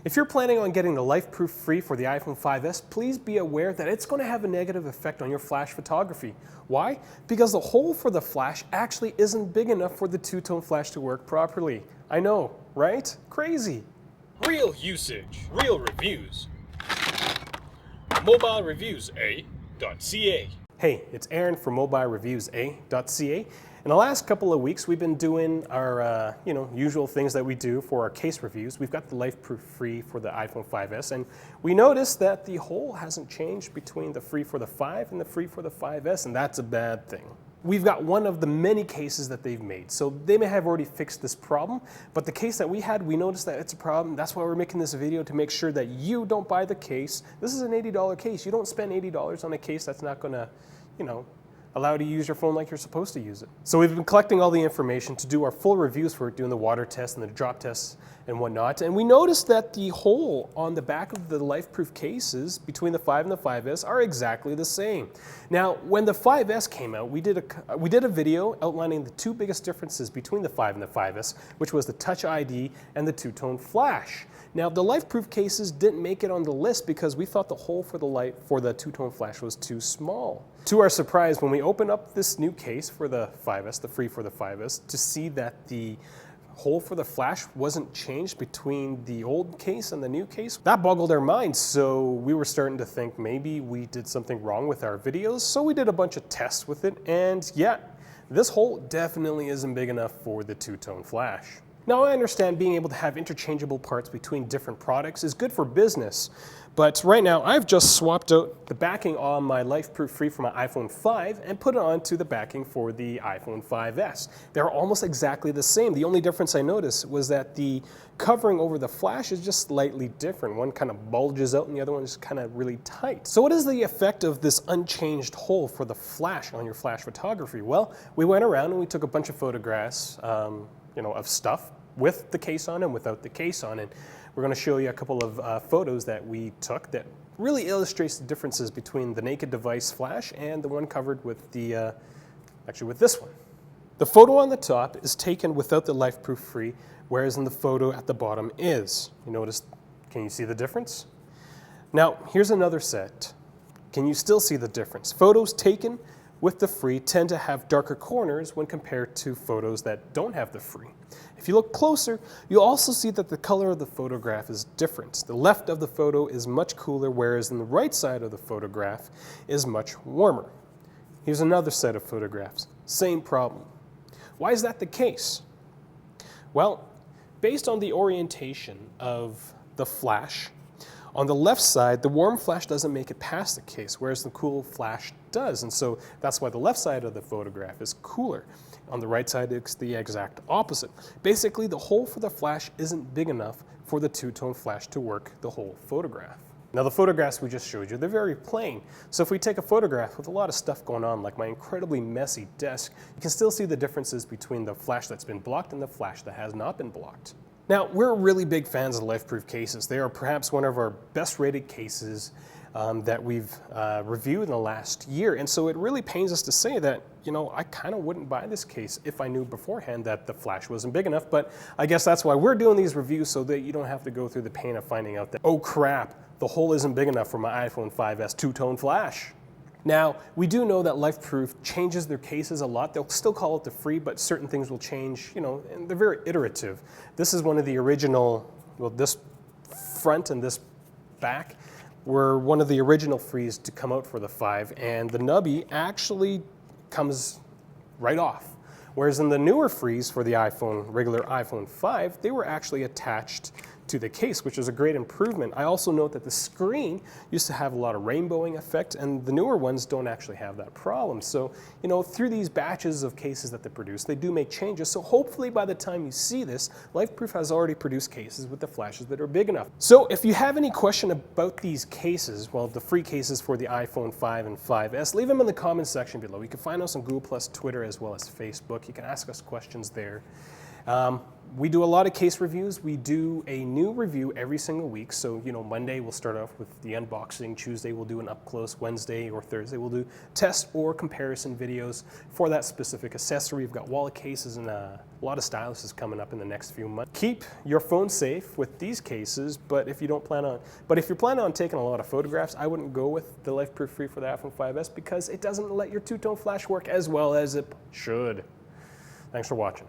If you're planning on getting the Lifeproof Fre for the iPhone 5S, please be aware that it's going to have a negative effect on your flash photography. Why? Because the hole for the flash actually isn't big enough for the two-tone flash to work properly. I know, right? Crazy. Real usage, real reviews. MobileReviewsA.ca. Hey, it's Aaron from MobileReviewsA.ca. In the last couple of weeks, we've been doing our usual things that we do for our case reviews. We've got the Lifeproof Fre for the iPhone 5S, and we noticed that the hole hasn't changed between the Fre for the 5 and the Fre for the 5S, and that's a bad thing. We've got one of the many cases that they've made, so they may have already fixed this problem, but the case that we had, we noticed that it's a problem. That's why we're making this video, to make sure that you don't buy the case. This is an $80 case. You don't spend $80 on a case that's not going to, allow you to use your phone like you're supposed to use it. So we've been collecting all the information to do our full reviews for it, doing the water test and the drop tests and whatnot. And we noticed that the hole on the back of the Lifeproof cases between the 5 and the 5S are exactly the same. Now, when the 5S came out, we did a video outlining the two biggest differences between the 5 and the 5S, which was the Touch ID and the two-tone flash. Now, the Lifeproof cases didn't make it on the list because we thought the hole for the two-tone flash was too small. To our surprise, when we opened up this new case for the 5S, the Fre for the 5S, to see that the hole for the flash wasn't changed between the old case and the new case, that boggled our minds. So we were starting to think maybe we did something wrong with our videos. So we did a bunch of tests with it, and yeah, this hole definitely isn't big enough for the two-tone flash. Now, I understand being able to have interchangeable parts between different products is good for business, but right now I've just swapped out the backing on my Lifeproof Fre for my iPhone 5 and put it onto the backing for the iPhone 5S. They're almost exactly the same. The only difference I noticed was that the covering over the flash is just slightly different. One kind of bulges out and the other one is kind of really tight. So what is the effect of this unchanged hole for the flash on your flash photography? Well, we went around and we took a bunch of photographs of stuff with the case on and without the case on. And we're going to show you a couple of photos that we took that really illustrates the differences between the naked device flash and the one covered with the, with this one. The photo on the top is taken without the Lifeproof Fre, whereas in the photo at the bottom is. You notice, can you see the difference? Now, here's another set. Can you still see the difference? Photos taken with the Fre tend to have darker corners when compared to photos that don't have the Fre. If you look closer, you'll also see that the color of the photograph is different. The left of the photo is much cooler, whereas in the right side of the photograph is much warmer. Here's another set of photographs. Same problem. Why is that the case? Well, based on the orientation of the flash, on the left side, the warm flash doesn't make it past the case, whereas the cool flash does. And so that's why the left side of the photograph is cooler. On the right side, it's the exact opposite. Basically, the hole for the flash isn't big enough for the two-tone flash to work the whole photograph. Now, the photographs we just showed you, they're very plain. So if we take a photograph with a lot of stuff going on, like my incredibly messy desk, you can still see the differences between the flash that's been blocked and the flash that has not been blocked. Now, we're really big fans of Lifeproof cases. They are perhaps one of our best rated cases that we've reviewed in the last year. And so it really pains us to say that, I kind of wouldn't buy this case if I knew beforehand that the flash wasn't big enough. But I guess that's why we're doing these reviews, so that you don't have to go through the pain of finding out that, oh crap, the hole isn't big enough for my iPhone 5S two-tone flash. Now, we do know that Lifeproof changes their cases a lot. They'll still call it the Fre, but certain things will change, and they're very iterative. This is one of the original, this front and this back were one of the original Fres to come out for the 5, and the nubby actually comes right off. Whereas in the newer Fres for the regular iPhone 5, they were actually attached to the case, which is a great improvement. I also note that the screen used to have a lot of rainbowing effect, and the newer ones don't actually have that problem. So, through these batches of cases that they produce, they do make changes. So hopefully by the time you see this, Lifeproof has already produced cases with the flashes that are big enough. So if you have any question about these cases, the Fre cases for the iPhone 5 and 5S, leave them in the comments section below. You can find us on Google+, Twitter, as well as Facebook. You can ask us questions there. We do a lot of case reviews. We do a new review every single week. So, Monday we'll start off with the unboxing. Tuesday we'll do an up close. Wednesday or Thursday we'll do test or comparison videos for that specific accessory. We've got wallet cases and a lot of styluses coming up in the next few months. Keep your phone safe with these cases, but if you're planning on taking a lot of photographs, I wouldn't go with the Lifeproof Fre for the iPhone 5S because it doesn't let your two-tone flash work as well as it should. Thanks for watching.